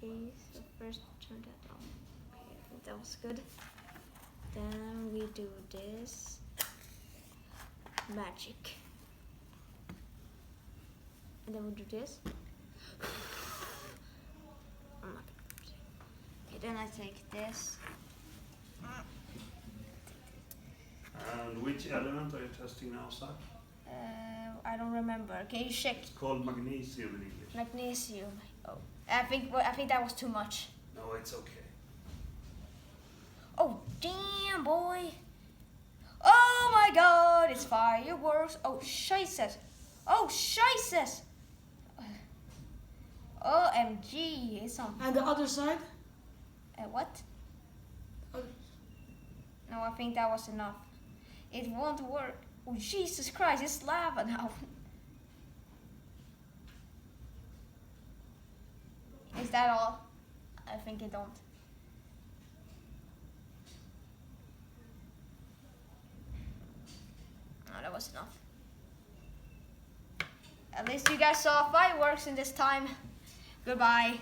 Okay, so first turn that on. Okay, I think that was good. Then we do this. Magic. And then we do this. Okay, then I take this. And which element are you testing now, sir? I don't remember. Can you check? It's called magnesium in English. Magnesium. Oh, I think that was too much. No, it's okay. Oh damn, boy! Oh my God! It's fireworks! Oh scheiße! Oh scheiße! OMG! It's on. And the other side? What? Other. No, I think that was enough. It won't work. Oh Jesus Christ! It's lava now. Is that all? I think it don't. No, that was enough. At least you guys saw fireworks in this time. Goodbye.